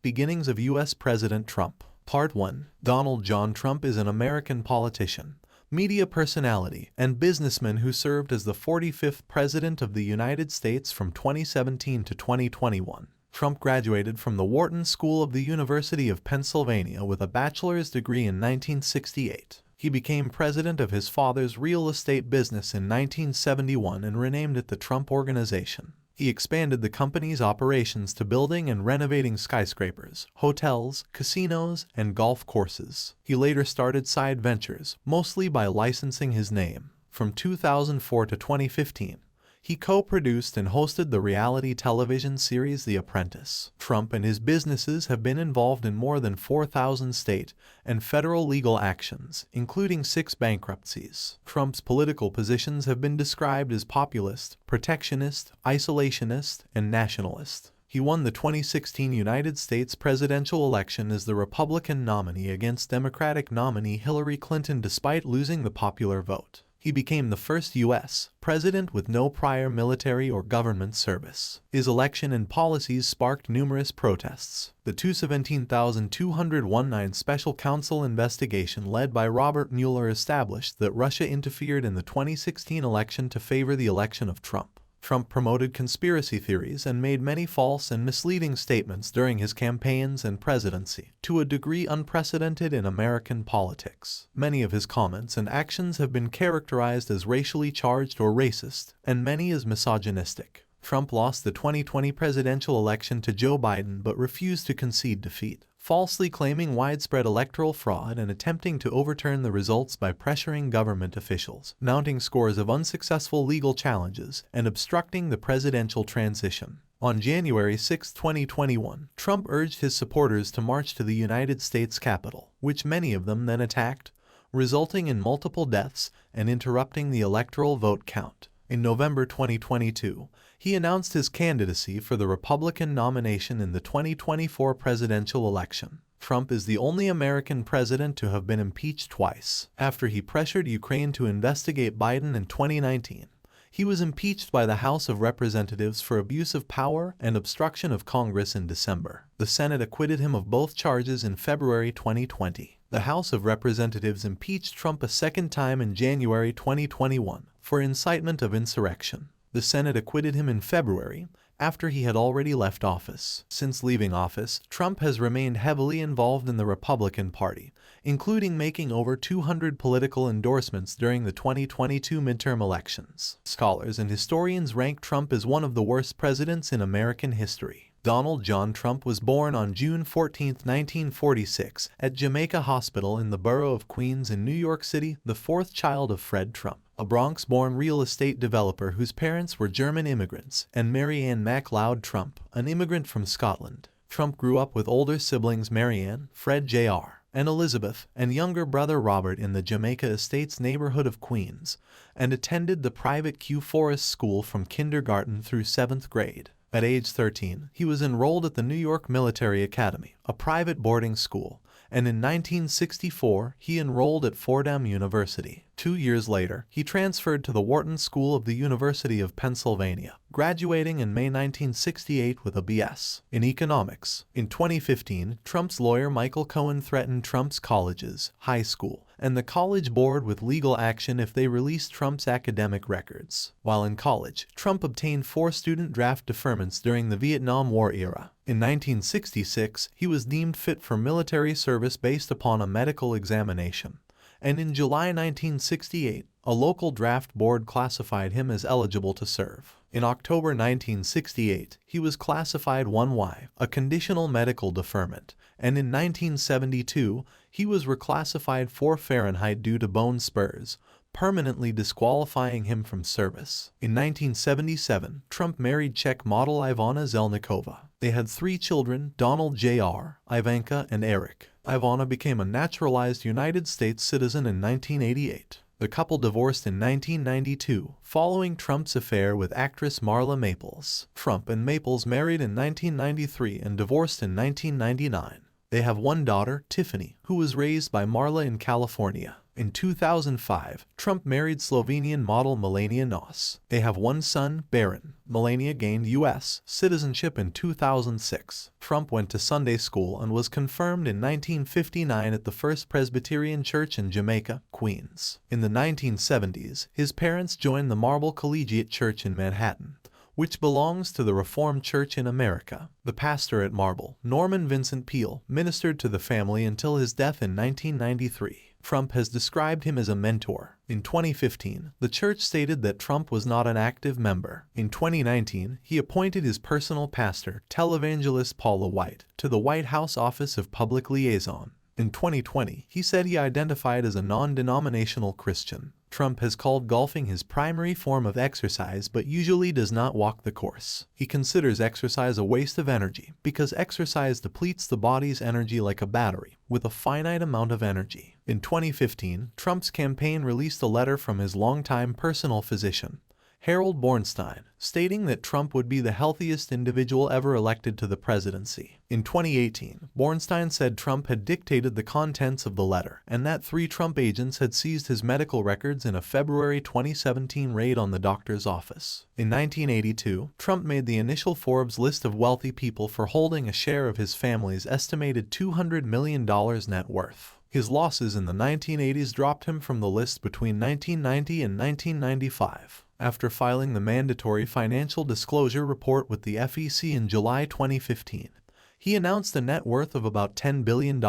Beginnings of U.S. President Trump. Part 1. Donald John Trump is an American politician, media personality, and businessman who served as the 45th President of the United States from 2017 to 2021. Trump graduated from the Wharton School of the University of Pennsylvania with a bachelor's degree in 1968. He became president of his father's real estate business in 1971 and renamed it the Trump Organization. He expanded the company's operations to building and renovating skyscrapers, hotels, casinos, and golf courses. He later started side ventures, mostly by licensing his name. From 2004 to 2015, he co-produced and hosted the reality television series The Apprentice. Trump and his businesses have been involved in more than 4,000 state and federal legal actions, including 6 bankruptcies. Trump's political positions have been described as populist, protectionist, isolationist, and nationalist. He won the 2016 United States presidential election as the Republican nominee against Democratic nominee Hillary Clinton despite losing the popular vote. He became the first U.S. president with no prior military or government service. His election and policies sparked numerous protests. The 217,219 Special Counsel investigation led by Robert Mueller established that Russia interfered in the 2016 election to favor the election of Trump. Trump promoted conspiracy theories and made many false and misleading statements during his campaigns and presidency, to a degree unprecedented in American politics. Many of his comments and actions have been characterized as racially charged or racist, and many as misogynistic. Trump lost the 2020 presidential election to Joe Biden but refused to concede defeat, falsely claiming widespread electoral fraud and attempting to overturn the results by pressuring government officials, mounting scores of unsuccessful legal challenges, and obstructing the presidential transition. On January 6, 2021, Trump urged his supporters to march to the United States Capitol, which many of them then attacked, resulting in multiple deaths and interrupting the electoral vote count. In November 2022, he announced his candidacy for the Republican nomination in the 2024 presidential election. Trump is the only American president to have been impeached twice. After he pressured Ukraine to investigate Biden in 2019, he was impeached by the House of Representatives for abuse of power and obstruction of Congress in December. The Senate acquitted him of both charges in February 2020. The House of Representatives impeached Trump a second time in January 2021 for incitement of insurrection. The Senate acquitted him in February, after he had already left office. Since leaving office, Trump has remained heavily involved in the Republican Party, including making over 200 political endorsements during the 2022 midterm elections. Scholars and historians rank Trump as one of the worst presidents in American history. Donald John Trump was born on June 14, 1946, at Jamaica Hospital in the borough of Queens in New York City, the fourth child of Fred Trump, a Bronx-born real estate developer whose parents were German immigrants, and Mary Ann MacLeod Trump, an immigrant from Scotland. Trump grew up with older siblings Mary Ann, Fred Jr., and Elizabeth, and younger brother Robert in the Jamaica Estates neighborhood of Queens, and attended the private Kew Forest School from kindergarten through 7th grade. At age 13, he was enrolled at the New York Military Academy, a private boarding school, and in 1964 he enrolled at Fordham University. 2 years later, he transferred to the Wharton School of the University of Pennsylvania, graduating in May 1968 with a B.S. in economics. In 2015, Trump's lawyer Michael Cohen threatened Trump's colleges, high school, and the college board with legal action if they released Trump's academic records. While in college, Trump obtained 4 student draft deferments during the Vietnam War era. In 1966, he was deemed fit for military service based upon a medical examination, and in July 1968, a local draft board classified him as eligible to serve. In October 1968, he was classified 1Y, a conditional medical deferment, and in 1972, he was reclassified 4 Fahrenheit due to bone spurs, permanently disqualifying him from service. In 1977, Trump married Czech model Ivana Zelníková. They had 3 children, Donald Jr., Ivanka, and Eric. Ivana became a naturalized United States citizen in 1988. The couple divorced in 1992, following Trump's affair with actress Marla Maples. Trump and Maples married in 1993 and divorced in 1999. They have one daughter, Tiffany, who was raised by Marla in California. In 2005, Trump married Slovenian model Melania Nos. They have one son, Baron. Melania gained U.S. citizenship in 2006. Trump went to Sunday school and was confirmed in 1959 at the First Presbyterian Church in Jamaica, Queens. In the 1970s, his parents joined the Marble Collegiate Church in Manhattan, which belongs to the Reformed Church in America. The pastor at Marble, Norman Vincent Peale, ministered to the family until his death in 1993. Trump has described him as a mentor. In 2015, the church stated that Trump was not an active member. In 2019, he appointed his personal pastor, televangelist Paula White, to the White House Office of Public Liaison. In 2020, he said he identified as a non-denominational Christian. Trump has called golfing his primary form of exercise but usually does not walk the course. He considers exercise a waste of energy because exercise depletes the body's energy like a battery, with a finite amount of energy. In 2015, Trump's campaign released a letter from his longtime personal physician, Harold Bornstein, stating that Trump would be the healthiest individual ever elected to the presidency. In 2018, Bornstein said Trump had dictated the contents of the letter and that 3 Trump agents had seized his medical records in a February 2017 raid on the doctor's office. In 1982, Trump made the initial Forbes list of wealthy people for holding a share of his family's estimated $200 million net worth. His losses in the 1980s dropped him from the list between 1990 and 1995. After filing the mandatory financial disclosure report with the FEC in July 2015, he announced a net worth of about $10 billion.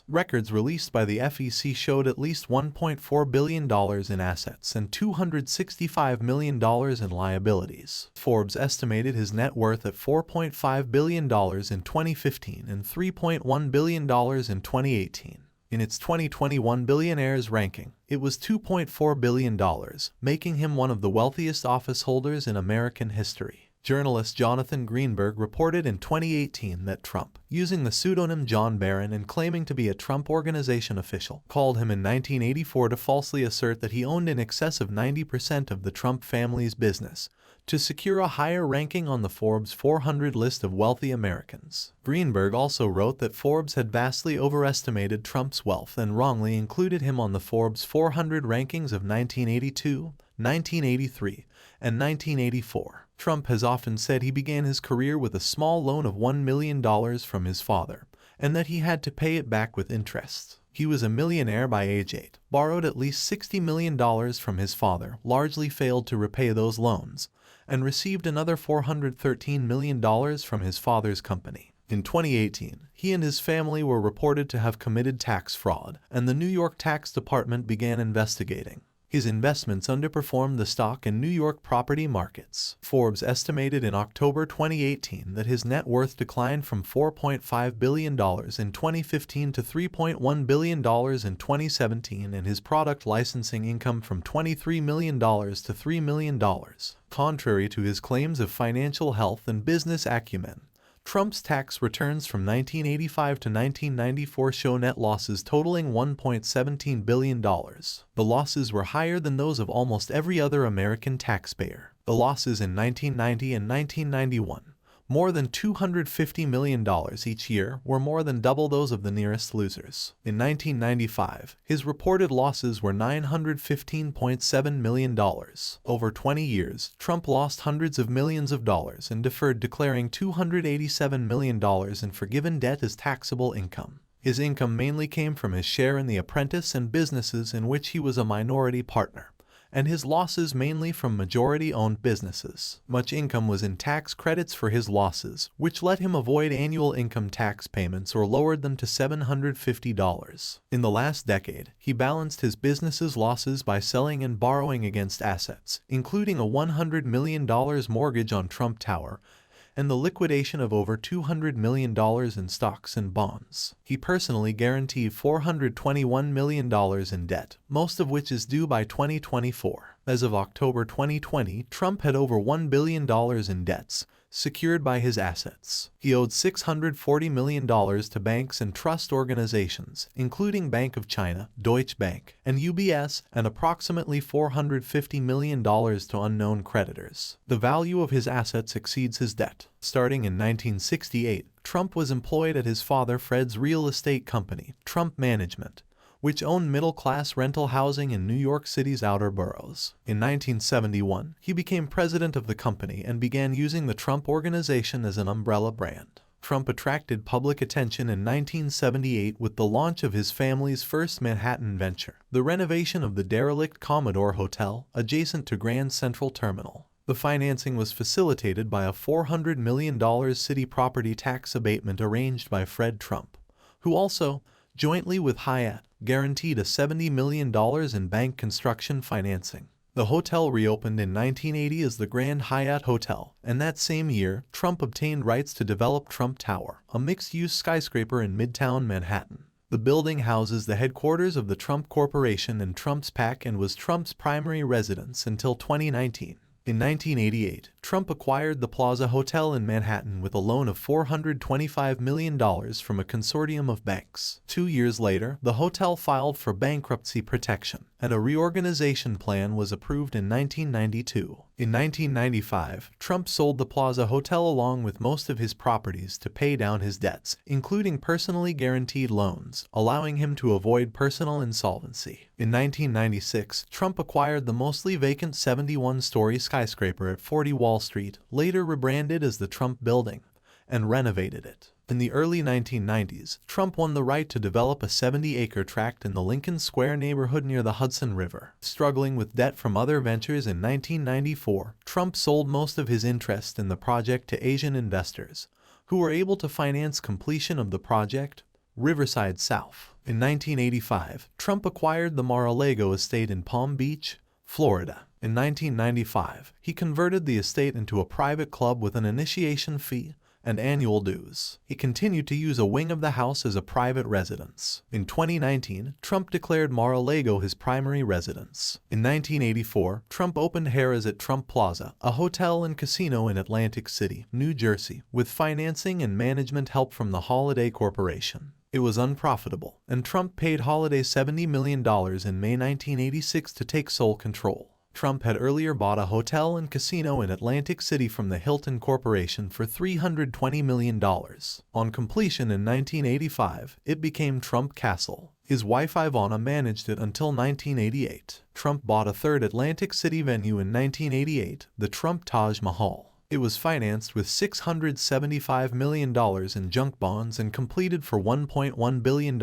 Records released by the FEC showed at least $1.4 billion in assets and $265 million in liabilities. Forbes estimated his net worth at $4.5 billion in 2015 and $3.1 billion in 2018. In its 2021 billionaires ranking, it was $2.4 billion, making him one of the wealthiest office holders in American history. Journalist Jonathan Greenberg reported in 2018 that Trump, using the pseudonym John Barron and claiming to be a Trump Organization official, called him in 1984 to falsely assert that he owned in excess of 90% of the Trump family's business, to secure a higher ranking on the Forbes 400 list of wealthy Americans. Greenberg also wrote that Forbes had vastly overestimated Trump's wealth and wrongly included him on the Forbes 400 rankings of 1982, 1983, and 1984. Trump has often said he began his career with a small loan of $1 million from his father, and that he had to pay it back with interest. He was a millionaire by age 8, borrowed at least $60 million from his father, largely failed to repay those loans, and received another $413 million from his father's company. In 2018, he and his family were reported to have committed tax fraud, and the New York Tax Department began investigating. His investments underperformed the stock and New York property markets. Forbes estimated in October 2018 that his net worth declined from $4.5 billion in 2015 to $3.1 billion in 2017 and his product licensing income from $23 million to $3 million. Contrary to his claims of financial health and business acumen, Trump's tax returns from 1985 to 1994 show net losses totaling $1.17 billion. The losses were higher than those of almost every other American taxpayer. The losses in 1990 and 1991, more than $250 million each year, were more than double those of the nearest losers. In 1995, his reported losses were $915.7 million. Over 20 years, Trump lost hundreds of millions of dollars and deferred declaring $287 million in forgiven debt as taxable income. His income mainly came from his share in The Apprentice and businesses in which he was a minority partner, and his losses mainly from majority-owned businesses. Much income was in tax credits for his losses, which let him avoid annual income tax payments or lowered them to $750. In the last decade, he balanced his business's losses by selling and borrowing against assets, including a $100 million mortgage on Trump Tower, and the liquidation of over $200 million in stocks and bonds. He personally guaranteed $421 million in debt, most of which is due by 2024. As of October 2020, Trump had over $1 billion in debts, secured by his assets. He owed $640 million to banks and trust organizations, including Bank of China, Deutsche Bank, and UBS, and approximately $450 million to unknown creditors. The value of his assets exceeds his debt. Starting in 1968, Trump was employed at his father Fred's real estate company, Trump Management, which owned middle-class rental housing in New York City's outer boroughs. In 1971, he became president of the company and began using the Trump Organization as an umbrella brand. Trump attracted public attention in 1978 with the launch of his family's first Manhattan venture, the renovation of the derelict Commodore Hotel, adjacent to Grand Central Terminal. The financing was facilitated by a $400 million city property tax abatement arranged by Fred Trump, who also, jointly with Hyatt, guaranteed a $70 million in bank construction financing. The hotel reopened in 1980 as the Grand Hyatt Hotel, and that same year, Trump obtained rights to develop Trump Tower, a mixed-use skyscraper in Midtown Manhattan. The building houses the headquarters of the Trump Corporation and Trump's PAC and was Trump's primary residence until 2019. In 1988, Trump acquired the Plaza Hotel in Manhattan with a loan of $425 million from a consortium of banks. 2 years later, the hotel filed for bankruptcy protection, and a reorganization plan was approved in 1992. In 1995, Trump sold the Plaza Hotel along with most of his properties to pay down his debts, including personally guaranteed loans, allowing him to avoid personal insolvency. In 1996, Trump acquired the mostly vacant 71-story skyscraper at 40 Wall Street, later rebranded as the Trump Building, and renovated it. In the early 1990s, Trump won the right to develop a 70-acre tract in the Lincoln Square neighborhood near the Hudson River. Struggling with debt from other ventures in 1994, Trump sold most of his interest in the project to Asian investors, who were able to finance completion of the project, Riverside South. In 1985, Trump acquired the Mar-a-Lago estate in Palm Beach, Florida. In 1995, he converted the estate into a private club with an initiation fee and annual dues. He continued to use a wing of the house as a private residence. In 2019, Trump declared Mar-a-Lago his primary residence. In 1984, Trump opened Harrah's at Trump Plaza, a hotel and casino in Atlantic City, New Jersey, with financing and management help from the Holiday Corporation. It was unprofitable, and Trump paid Holiday $70 million in May 1986 to take sole control. Trump had earlier bought a hotel and casino in Atlantic City from the Hilton Corporation for $320 million. On completion in 1985, it became Trump Castle. His wife Ivana managed it until 1988. Trump bought a third Atlantic City venue in 1988, the Trump Taj Mahal. It was financed with $675 million in junk bonds and completed for $1.1 billion,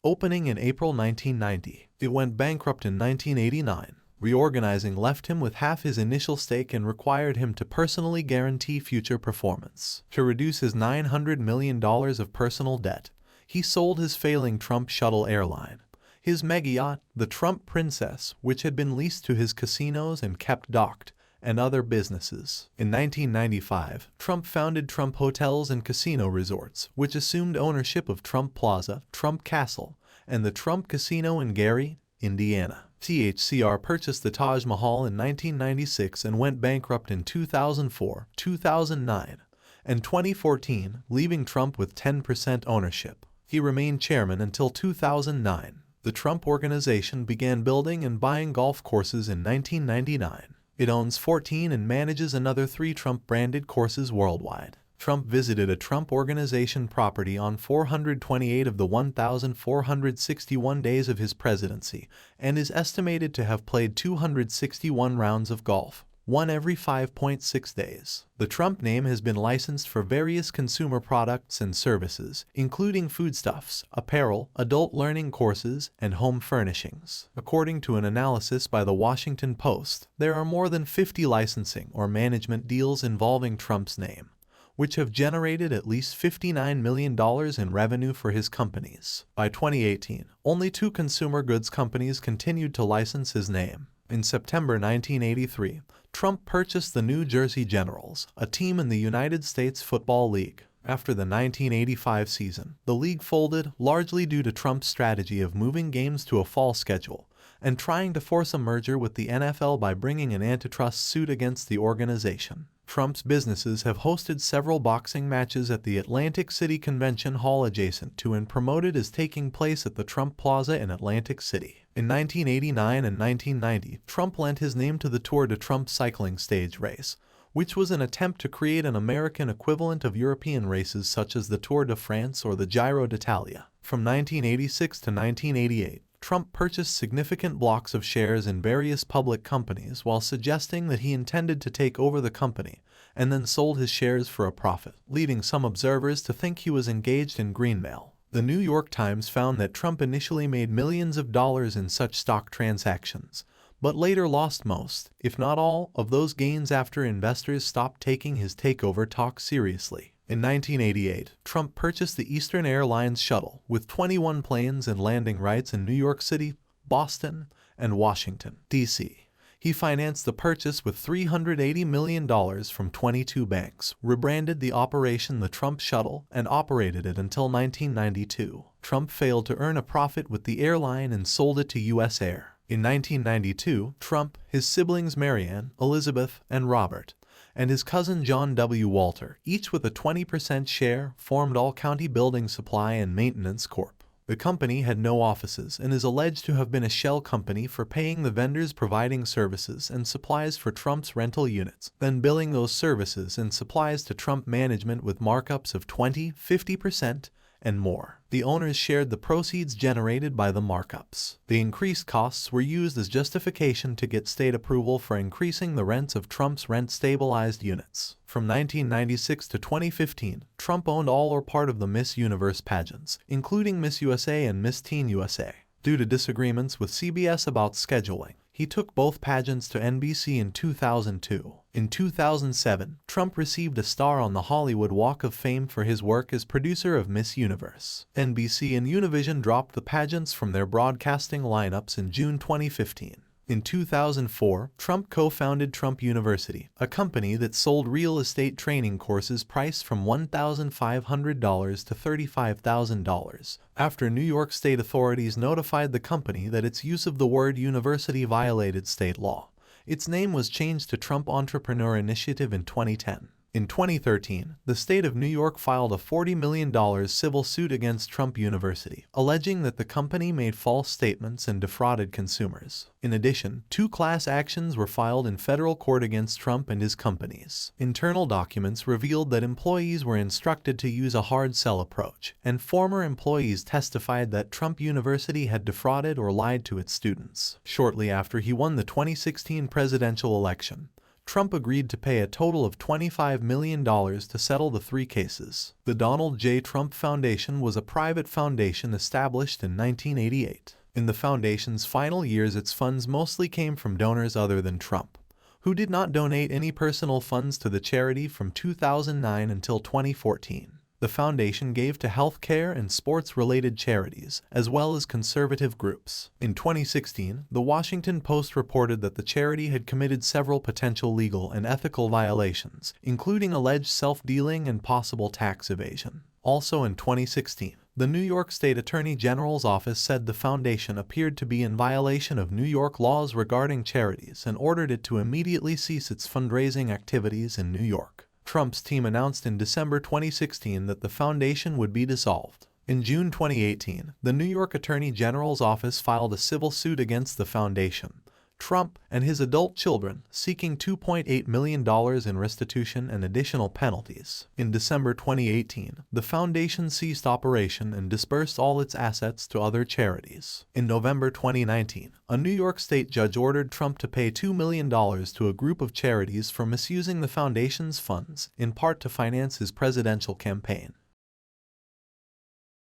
opening in April 1990. It went bankrupt in 1989. Reorganizing left him with half his initial stake and required him to personally guarantee future performance. To reduce his $900 million of personal debt, he sold his failing Trump shuttle airline, his mega yacht, the Trump Princess, which had been leased to his casinos and kept docked, and other businesses. In 1995, Trump founded Trump Hotels and Casino Resorts, which assumed ownership of Trump Plaza, Trump Castle, and the Trump Casino in Gary, Indiana. THCR purchased the Taj Mahal in 1996 and went bankrupt in 2004, 2009, and 2014, leaving Trump with 10% ownership. He remained chairman until 2009. The Trump Organization began building and buying golf courses in 1999. It owns 14 and manages another 3 Trump-branded courses worldwide. Trump visited a Trump Organization property on 428 of the 1,461 days of his presidency and is estimated to have played 261 rounds of golf, one every 5.6 days. The Trump name has been licensed for various consumer products and services, including foodstuffs, apparel, adult learning courses, and home furnishings. According to an analysis by the Washington Post, there are more than 50 licensing or management deals involving Trump's name, which have generated at least $59 million in revenue for his companies. By 2018, only 2 consumer goods companies continued to license his name. In September 1983, Trump purchased the New Jersey Generals, a team in the United States Football League. After the 1985 season, the league folded, largely due to Trump's strategy of moving games to a fall schedule and trying to force a merger with the NFL by bringing an antitrust suit against the organization. Trump's businesses have hosted several boxing matches at the Atlantic City Convention Hall adjacent to and promoted as taking place at the Trump Plaza in Atlantic City. In 1989 and 1990, Trump lent his name to the Tour de Trump cycling stage race, which was an attempt to create an American equivalent of European races such as the Tour de France or the Giro d'Italia. From 1986 to 1988, Trump purchased significant blocks of shares in various public companies while suggesting that he intended to take over the company, and then sold his shares for a profit, leading some observers to think he was engaged in greenmail. The New York Times found that Trump initially made millions of dollars in such stock transactions, but later lost most, if not all, of those gains after investors stopped taking his takeover talk seriously. In 1988, Trump purchased the Eastern Airlines shuttle, with 21 planes and landing rights in New York City, Boston, and Washington, D.C. He financed the purchase with $380 million from 22 banks, rebranded the operation the Trump Shuttle, and operated it until 1992. Trump failed to earn a profit with the airline and sold it to US Air. In 1992, Trump, his siblings Marianne, Elizabeth, and Robert, and his cousin John W. Walter, each with a 20% share, formed All County Building Supply and Maintenance Corp. The company had no offices and is alleged to have been a shell company for paying the vendors providing services and supplies for Trump's rental units, then billing those services and supplies to Trump management with markups of 20%, 50%, and more. The owners shared the proceeds generated by the markups. The increased costs were used as justification to get state approval for increasing the rents of Trump's rent-stabilized units. From 1996 to 2015, Trump owned all or part of the Miss Universe pageants, including Miss USA and Miss Teen USA. Due to disagreements with CBS about scheduling, he took both pageants to NBC in 2002. In 2007, Trump received a star on the Hollywood Walk of Fame for his work as producer of Miss Universe. NBC and Univision dropped the pageants from their broadcasting lineups in June 2015. In 2004, Trump co-founded Trump University, a company that sold real estate training courses priced from $1,500 to $35,000, after New York state authorities notified the company that its use of the word university violated state law. Its name was changed to Trump Entrepreneur Initiative in 2010. In 2013, the state of New York filed a $40 million civil suit against Trump University, alleging that the company made false statements and defrauded consumers. In addition, 2 class actions were filed in federal court against Trump and his companies. Internal documents revealed that employees were instructed to use a hard sell approach, and former employees testified that Trump University had defrauded or lied to its students. Shortly after he won the 2016 presidential election, Trump agreed to pay a total of $25 million to settle the 3 cases. The Donald J. Trump Foundation was a private foundation established in 1988. In the foundation's final years, its funds mostly came from donors other than Trump, who did not donate any personal funds to the charity from 2009 until 2014. The foundation gave to healthcare and sports-related charities, as well as conservative groups. In 2016, The Washington Post reported that the charity had committed several potential legal and ethical violations, including alleged self-dealing and possible tax evasion. Also in 2016, the New York State Attorney General's office said the foundation appeared to be in violation of New York laws regarding charities and ordered it to immediately cease its fundraising activities in New York. Trump's team announced in December 2016 that the foundation would be dissolved. In June 2018, the New York Attorney General's office filed a civil suit against the foundation, Trump, and his adult children, seeking $2.8 million in restitution and additional penalties. In December 2018, the foundation ceased operation and dispersed all its assets to other charities. In November 2019, a New York state judge ordered Trump to pay $2 million to a group of charities for misusing the foundation's funds, in part to finance his presidential campaign.